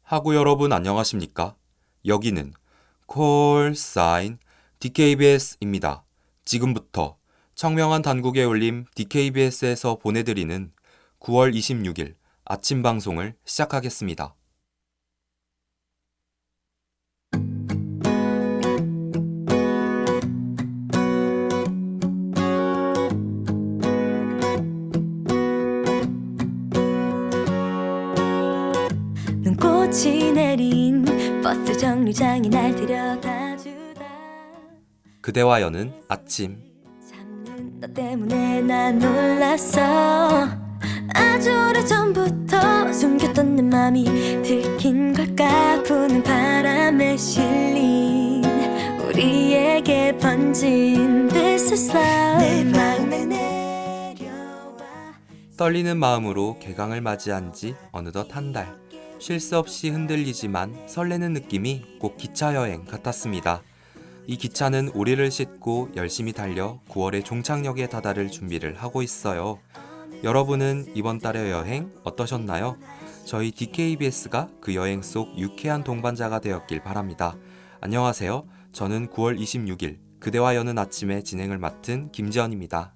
하구 여러분 안녕하십니까? 여기는 콜사인 DKBS입니다. 지금부터 청명한 단국의 울림 DKBS에서 보내드리는 9월 26일 아침 방송을 시작하겠습니다. 눈꽃이 내린 버스 정류장에 날 데려다주다. 그대와 여는 아침. 잡는 너 때문에 난 놀랐어. 아주 오래전부터 숨겼던 내 맘이 들킨 걸까. 부는 바람에 실린 우리에게 번진 This is love. 내 마음에 내려와. 떨리는 마음으로 개강을 맞이한 지 어느덧 한 달. 쉴 새 없이 흔들리지만 설레는 느낌이 꼭 기차 여행 같았습니다. 이 기차는 우리를 싣고 열심히 달려 9월에 종착역에 다다를 준비를 하고 있어요. 여러분은 이번 달의 여행 어떠셨나요? 저희 DKBS가 그 여행 속 유쾌한 동반자가 되었길 바랍니다. 안녕하세요. 저는 9월 26일 그대와 여는 아침에 진행을 맡은 김지연입니다.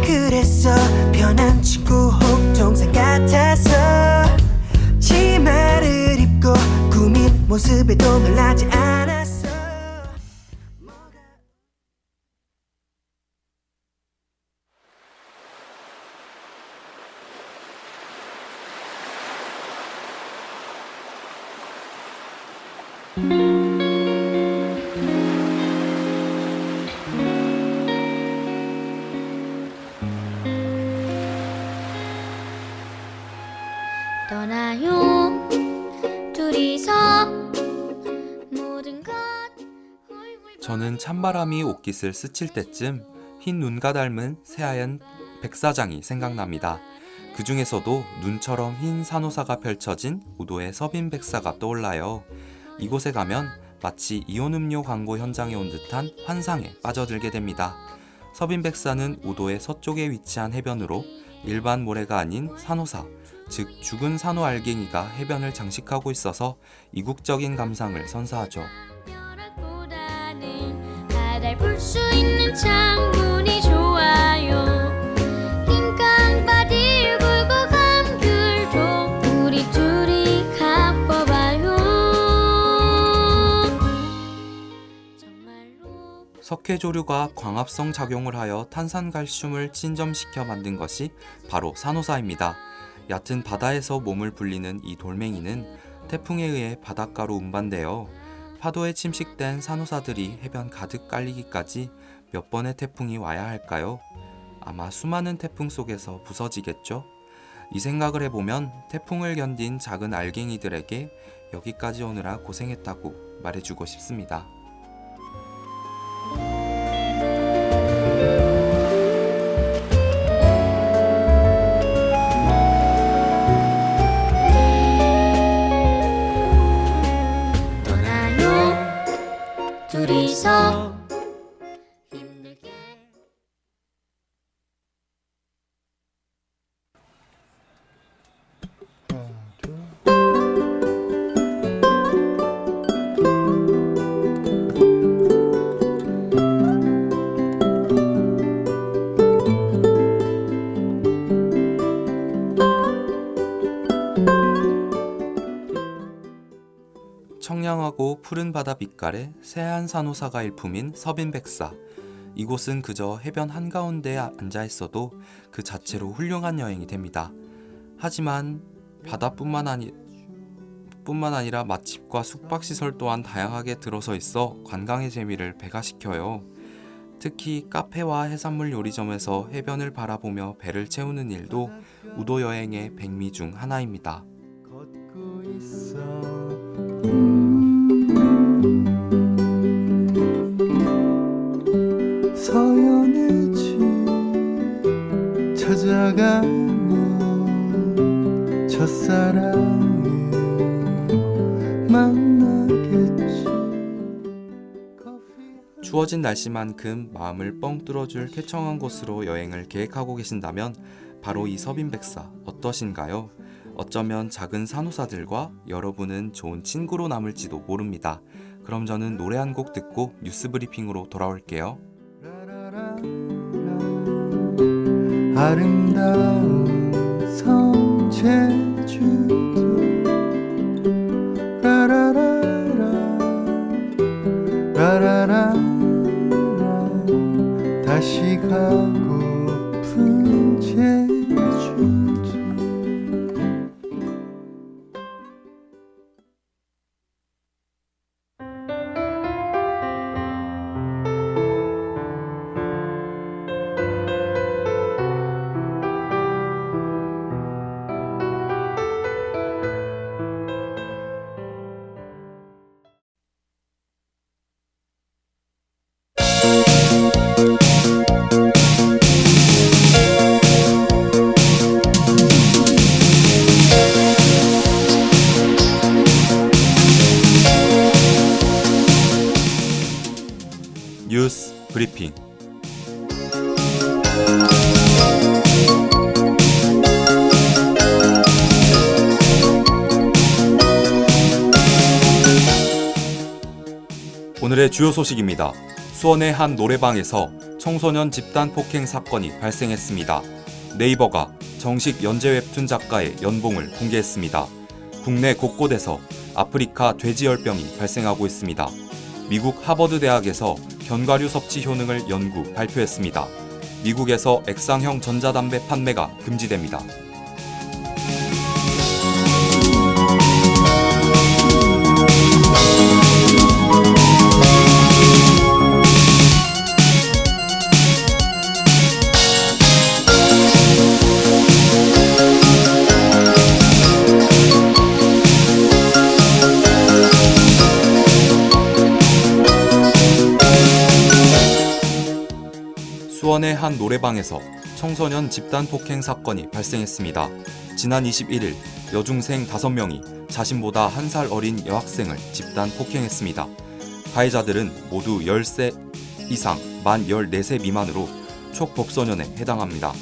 그랬어. 편한 친구 혹 동생 같아서 치마를 입고 꾸민 모습에도 놀라지 않았어. 떠나요 둘이서 모든 것. 저는 찬바람이 옷깃을 스칠 때쯤 흰 눈과 닮은 새하얀 백사장이 생각납니다. 그 중에서도 눈처럼 흰 산호사가 펼쳐진 우도의 서빈백사가 떠올라요. 이곳에 가면 마치 이온음료 광고 현장에 온 듯한 환상에 빠져들게 됩니다. 서빈백사는 우도의 서쪽에 위치한 해변으로 일반 모래가 아닌 산호사, 즉 죽은 산호 알갱이가 해변을 장식하고 있어서 이국적인 감상을 선사하죠. 바다를 볼 수 있는 창문이 좋아요. 흰 강바디 굴고 감귤도 우리 둘이 가봐봐요. 정말로 석회조류가 광합성 작용을 하여 탄산칼슘을 침전시켜 만든 것이 바로 산호사입니다. 얕은 바다에서 몸을 불리는 이 돌멩이는 태풍에 의해 바닷가로 운반되어 파도에 침식된 산호사들이 해변 가득 깔리기까지 몇 번의 태풍이 와야 할까요? 아마 수많은 태풍 속에서 부서지겠죠? 이 생각을 해보면 태풍을 견딘 작은 알갱이들에게 여기까지 오느라 고생했다고 말해주고 싶습니다. 둘이서 힘들게. 청량하고 푸른 바다 빛깔에 새하얀 산호사가 일품인 서빈백사. 이곳은 그저 해변 한가운데에 앉아있어도 그 자체로 훌륭한 여행이 됩니다. 하지만 바다뿐만 아니라 맛집과 숙박시설 또한 다양하게 들어서 있어 관광의 재미를 배가시켜요. 특히 카페와 해산물 요리점에서 해변을 바라보며 배를 채우는 일도 우도 여행의 백미 중 하나입니다. 걷고 있어. 서연의 집 찾아가면 첫사랑을 만나겠지. 추워진 날씨만큼 마음을 뻥 뚫어줄 쾌청한 곳으로 여행을 계획하고 계신다면 바로 이 서빈백사 어떠신가요? 어쩌면 작은 산호사들과 여러분은 좋은 친구로 남을지도 모릅니다. 그럼 저는 노래 한 곡 듣고 뉴스 브리핑으로 돌아올게요. 아름다운 섬 제주도 라라라라 라라라라 다시 가고픈 제주도. 뉴스 브리핑. 오늘의 주요 소식입니다. 수원의 한 노래방에서 청소년 집단 폭행 사건이 발생했습니다. 네이버가 정식 연재 웹툰 작가의 연봉을 공개했습니다. 국내 곳곳에서 아프리카 돼지열병이 발생하고 있습니다. 미국 하버드 대학에서 견과류 섭취 효능을 연구 발표했습니다. 미국에서 액상형 전자담배 판매가 금지됩니다. 수원의 한 노래방에서 청소년 집단 폭행 사건이 발생했습니다. 지난 21일 여중생 5명이 자신보다 1살 어린 여학생을 집단 폭행했습니다. 가해자들은 모두 10세 이상 만 14세 미만으로 촉법소년에 해당합니다.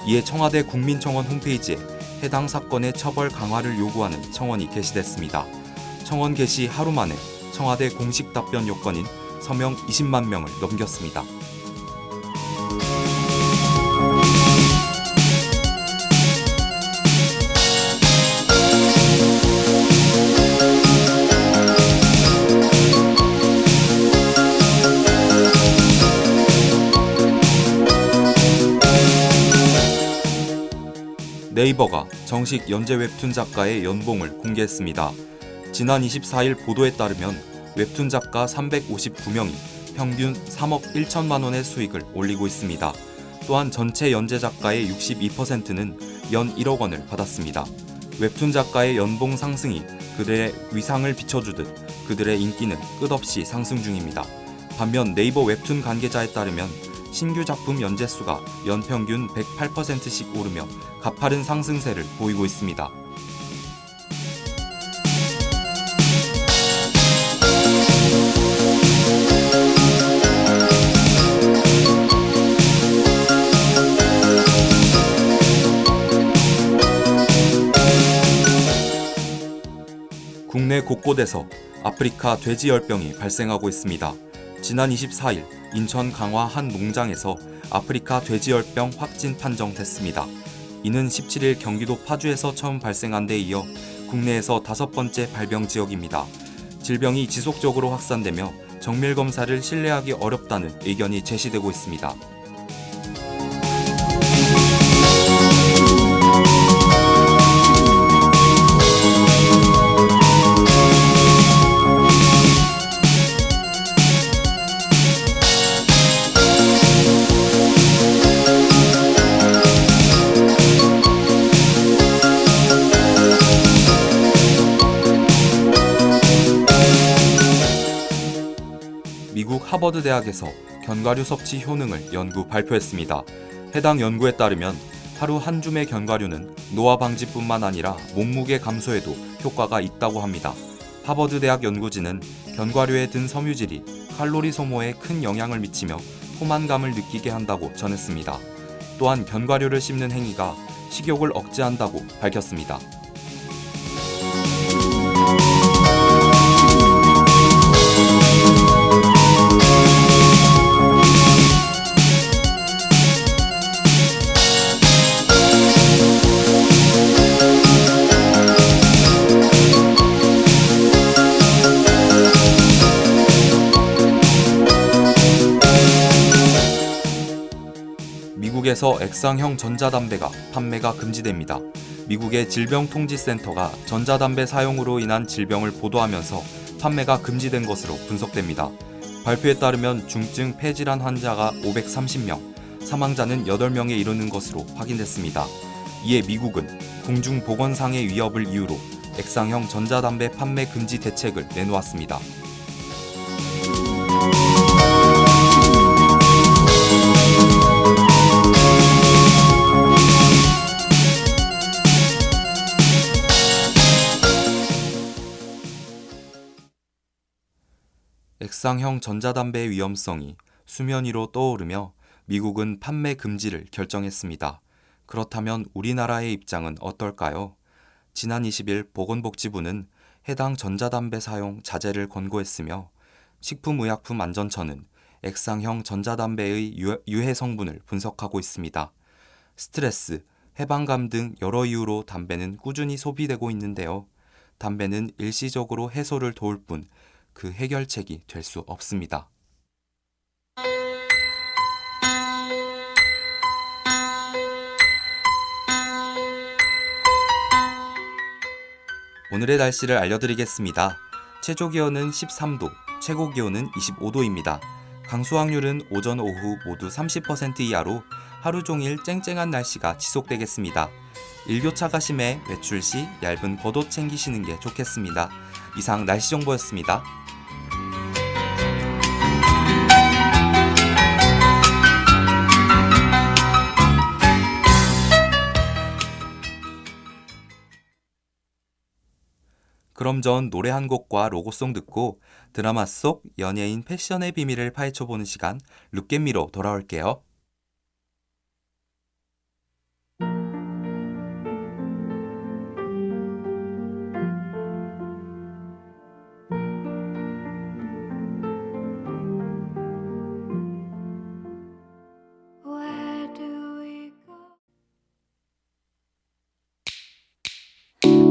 이에 청와대 국민청원 홈페이지에 해당 사건의 처벌 강화를 요구하는 청원이 게시됐습니다. 청원 게시 하루 만에 청와대 공식 답변 요건인 서명 20만 명을 넘겼습니다. 네이버가 정식 연재 웹툰 작가의 연봉을 공개했습니다. 지난 24일 보도에 따르면 웹툰 작가 359명이 평균 3억 1천만 원의 수익을 올리고 있습니다. 또한 전체 연재 작가의 62%는 연 1억 원을 받았습니다. 웹툰 작가의 연봉 상승이 그들의 위상을 비춰주듯 그들의 인기는 끝없이 상승 중입니다. 반면 네이버 웹툰 관계자에 따르면 신규 작품 연재수가 연평균 108%씩 오르며 가파른 상승세를 보이고 있습니다. 국내 곳곳에서 아프리카 돼지열병이 발생하고 있습니다. 지난 24일 인천 강화 한 농장에서 아프리카 돼지열병 확진 판정됐습니다. 이는 17일 경기도 파주에서 처음 발생한 데 이어 국내에서 5번째 발병 지역입니다. 질병이 지속적으로 확산되며 정밀검사를 신뢰하기 어렵다는 의견이 제시되고 있습니다. 미국 하버드 대학에서 견과류 섭취 효능을 연구 발표했습니다. 해당 연구에 따르면 하루 한 줌의 견과류는 노화 방지뿐만 아니라 몸무게 감소에도 효과가 있다고 합니다. 하버드 대학 연구진은 견과류에 든 섬유질이 칼로리 소모에 큰 영향을 미치며 포만감을 느끼게 한다고 전했습니다. 또한 견과류를 씹는 행위가 식욕을 억제한다고 밝혔습니다. 미국에서 액상형 전자담배가 판매가 금지됩니다. 미국의 질병통지센터가 전자담배 사용으로 인한 질병을 보도하면서 판매가 금지된 것으로 분석됩니다. 발표에 따르면 중증 폐질환 환자가 530명, 사망자는 8명에 이르는 것으로 확인됐습니다. 이에 미국은 공중보건상의 위협을 이유로 액상형 전자담배 판매 금지 대책을 내놓았습니다. 액상형 전자담배의 위험성이 수면 위로 떠오르며 미국은 판매 금지를 결정했습니다. 그렇다면 우리나라의 입장은 어떨까요? 지난 20일 보건복지부는 해당 전자담배 사용 자제를 권고했으며 식품의약품안전처는 액상형 전자담배의 유해 성분을 분석하고 있습니다. 스트레스, 해방감 등 여러 이유로 담배는 꾸준히 소비되고 있는데요. 담배는 일시적으로 해소를 도울 뿐 그 해결책이 될 수 없습니다. 오늘의 날씨를 알려드리겠습니다. 최저기온은 13도, 최고기온은 25도입니다. 강수확률은 오전, 오후 모두 30% 이하로 하루 종일 쨍쨍한 날씨가 지속되겠습니다. 일교차가 심해 외출 시 얇은 겉옷 챙기시는 게 좋겠습니다. 이상 날씨 정보였습니다. 그럼 전 노래 한 곡과 로고송 듣고 드라마 속 연예인 패션의 비밀을 파헤쳐보는 시간 룩앤미로 돌아올게요.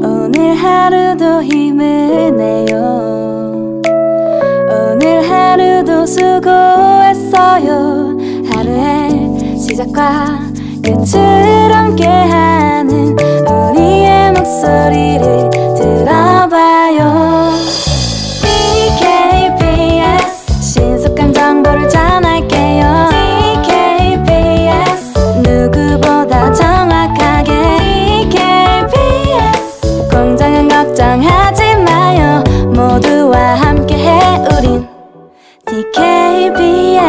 오늘 하루도 힘을 내요. 오늘 하루도 수고했어요. 하루의 시작과 끝을 함께하는 우리의 목소리를 들어봐요. DKBS 신속한 정보를 전할게요. DKBS 누구보다 정확하게 DKBS 공장은 걱정하지 마요. 모두와 함께해 우린 DKBS.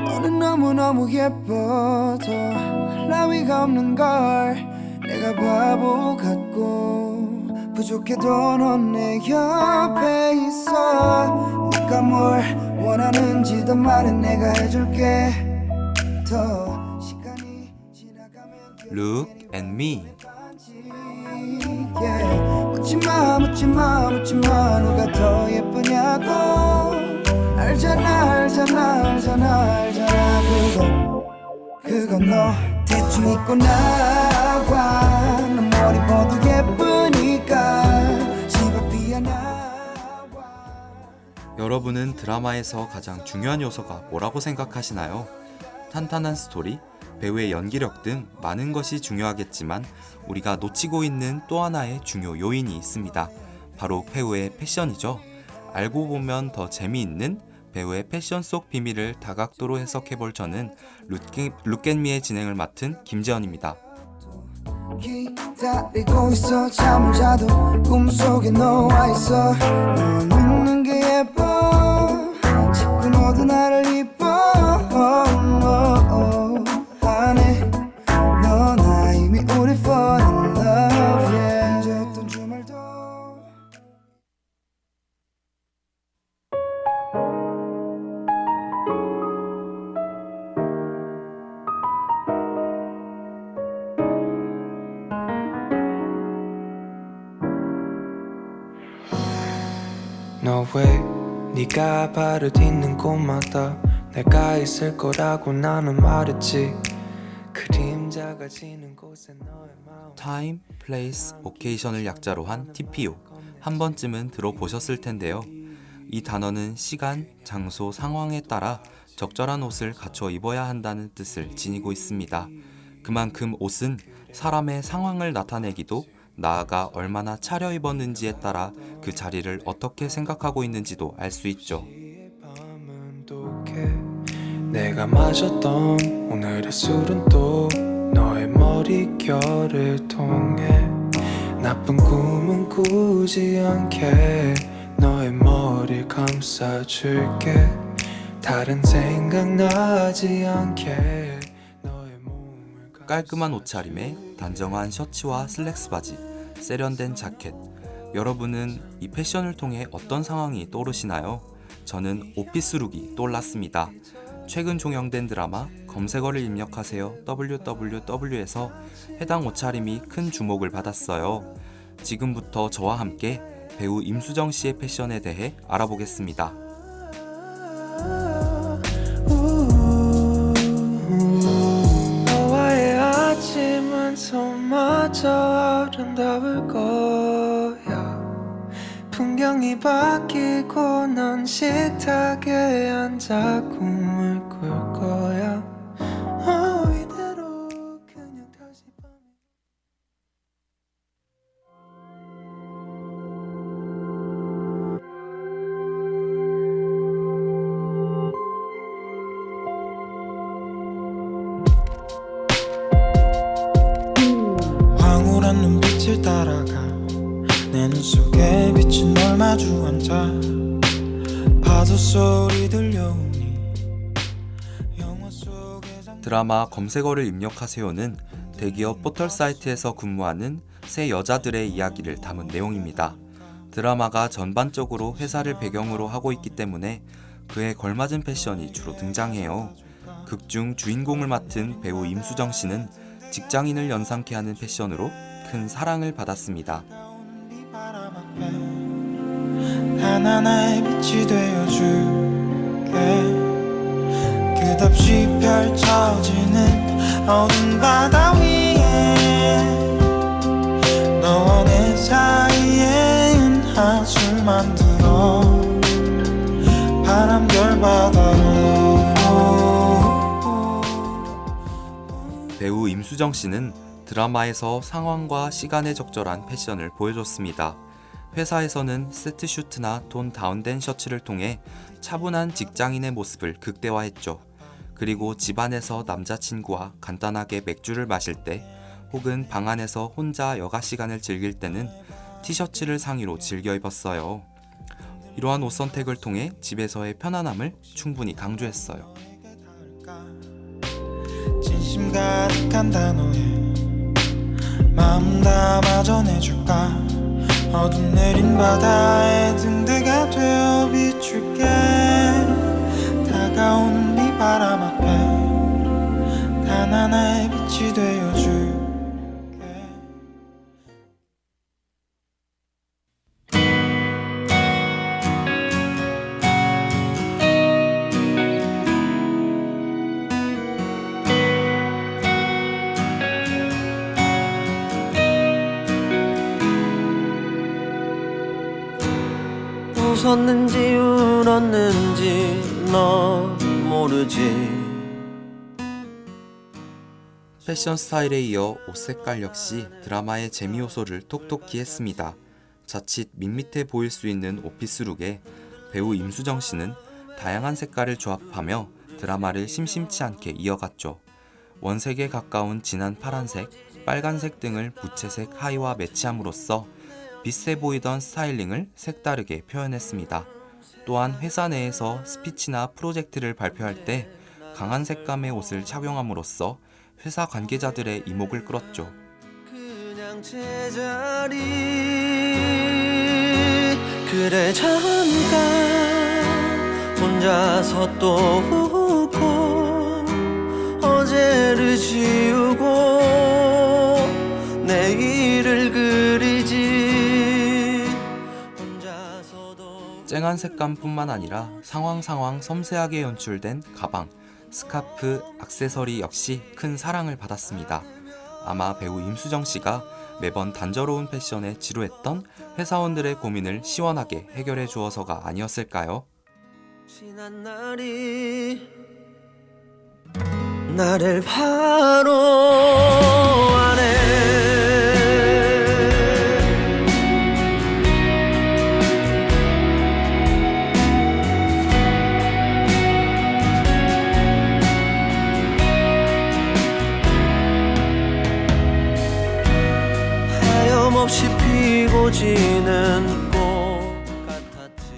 너는 너무너무 예뻐서 라위가 없는 걸 내가 바보 같고 부족해도 넌 내 옆에 있어. 네가 뭘 원하는지 더 말은 내가 해줄게. 더 시간이 지나가면 Look and me. 묻지마 누가 더 예쁘냐고. 알잖아 그건 너 대충 입고 나와. 너 머리 봐도 예쁘니까 집 앞이야 나와. 여러분은 드라마에서 가장 중요한 요소가 뭐라고 생각하시나요? 탄탄한 스토리, 배우의 연기력 등 많은 것이 중요하겠지만 우리가 놓치고 있는 또 하나의 중요 요인이 있습니다. 바로 배우의 패션이죠. 알고 보면 더 재미있는 배우의 패션 속 비밀을 다각도로 해석해볼 저는 룩앤미의 진행을 맡은 김재현입니다. 기다리고 있어. 잠을 자도 꿈속에 너와 있어. 넌 웃는 게 예뻐. 자꾸 너도 나를 이뻐 하네. 넌 이미 왜 네가 발을 딛는 곳마다 내가 있을 거라고 나는 말했지. 그림자가 지는 곳에 너의 마음. Time, Place, Occasion을 약자로 한 TPO. 한 번쯤은 들어보셨을 텐데요. 이 단어는 시간, 장소, 상황에 따라 적절한 옷을 갖춰 입어야 한다는 뜻을 지니고 있습니다. 그만큼 옷은 사람의 상황을 나타내기도, 나아가 얼마나 차려입었는지에 따라 그 자리를 어떻게 생각하고 있는지도 알 수 있죠. 밤은 독해. 내가 마셨던 오늘의 술은 또 너의 머릿결을 통해 나쁜 꿈은 꾸지 않게 너의 머리를 감싸줄게. 다른 생각 나지 않게 너의 몸을 깔끔한 옷차림에 단정한 셔츠와 슬랙스 바지, 세련된 자켓. 여러분은 이 패션을 통해 어떤 상황이 떠오르시나요? 저는 오피스룩이 떠올랐습니다. 최근 종영된 드라마 검색어를 입력하세요 WWW에서 해당 옷차림이 큰 주목을 받았어요. 지금부터 저와 함께 배우 임수정 씨의 패션에 대해 알아보겠습니다. 너와의 아침은 손마저 아름다울 거야. 풍경이 바뀌고 넌 식탁에 앉아 꿈을 꿀 거야. 이대로 그냥 다시 밤이 황홀한 눈빛을 따라가 내 눈 속에 비친 널 마주 앉아 파도 소리 들려오니 영화 속에 드라마 검색어를 입력하세요는 대기업 포털 사이트에서 근무하는 세 여자들의 이야기를 담은 내용입니다. 드라마가 전반적으로 회사를 배경으로 하고 있기 때문에 그에 걸맞은 패션이 주로 등장해요. 극중 주인공을 맡은 배우 임수정 씨는 직장인을 연상케 하는 패션으로 큰 사랑을 받았습니다. 하나하나의 빛이 되어줄게. 끝없이 펼쳐지는 어두운 바다 위에 너와 내 사이엔 한술만 들어 바람결 바다로. 배우 임수정 씨는 드라마에서 상황과 시간에 적절한 패션을 보여줬습니다. 회사에서는 세트 슈트나 톤 다운된 셔츠를 통해 차분한 직장인의 모습을 극대화했죠. 그리고 집안에서 남자친구와 간단하게 맥주를 마실 때 혹은 방 안에서 혼자 여가 시간을 즐길 때는 티셔츠를 상의로 즐겨 입었어요. 이러한 옷 선택을 통해 집에서의 편안함을 충분히 강조했어요. 진심 가득한 단어에 마음 담아 전해줄까. 어둠 내린 바다에 등대가 되어 비출게. 다가오는 네 바람 앞에 단 하나의 빛이 되어줄게. 웃었는지 울었는지 너 모르지. 패션 스타일에 이어 옷 색깔 역시 드라마의 재미 요소를 톡톡히 했습니다. 자칫 밋밋해 보일 수 있는 오피스룩에 배우 임수정 씨는 다양한 색깔을 조합하며 드라마를 심심치 않게 이어갔죠. 원색에 가까운 진한 파란색, 빨간색 등을 부채색 하의와 매치함으로써 비슷해 보이던 스타일링을 색다르게 표현했습니다. 또한 회사 내에서 스피치나 프로젝트를 발표할 때 강한 색감의 옷을 착용함으로써 회사 관계자들의 이목을 끌었죠. 그냥 제자리 그래 잠깐 혼자서 또 웃고 어제를 지우고 내일을 그리지. 혼자서도 다양한 색감뿐만 아니라 상황 섬세하게 연출된 가방, 스카프, 액세서리 역시 큰 사랑을 받았습니다. 아마 배우 임수정 씨가 매번 단조로운 패션에 지루했던 회사원들의 고민을 시원하게 해결해 주어서가 아니었을까요? 지난 날이 나를 바로 안해 하염없이 피고 지는 꽃 같았지.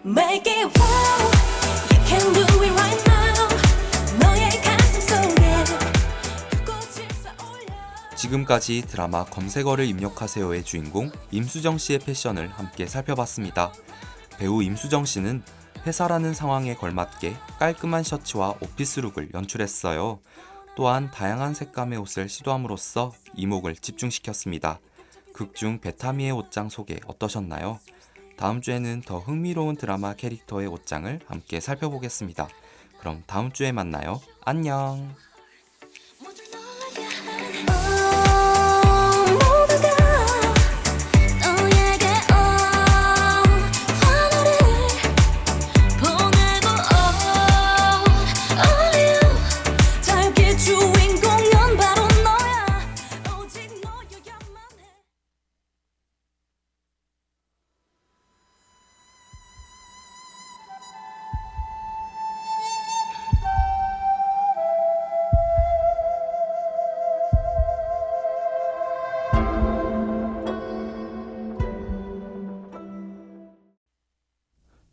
Make it wow, you can do it right now. 너의 가슴 속에 꽃을 쏘올려. 지금까지 드라마 검색어를 입력하세요의 주인공 임수정 씨의 패션을 함께 살펴봤습니다. 배우 임수정 씨는 회사라는 상황에 걸맞게 깔끔한 셔츠와 오피스룩을 연출했어요. 또한 다양한 색감의 옷을 시도함으로써 이목을 집중시켰습니다. 극중 베타미의 옷장 소개 어떠셨나요? 다음 주에는 더 흥미로운 드라마 캐릭터의 옷장을 함께 살펴보겠습니다. 그럼 다음 주에 만나요. 안녕!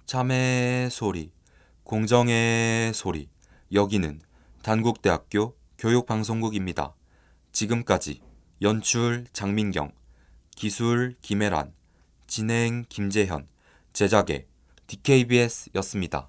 참의 소리, 공정의 소리. 여기는 단국대학교 교육방송국입니다. 지금까지 연출 장민경, 기술 김혜란, 진행 김재현, 제작의 DKBS였습니다.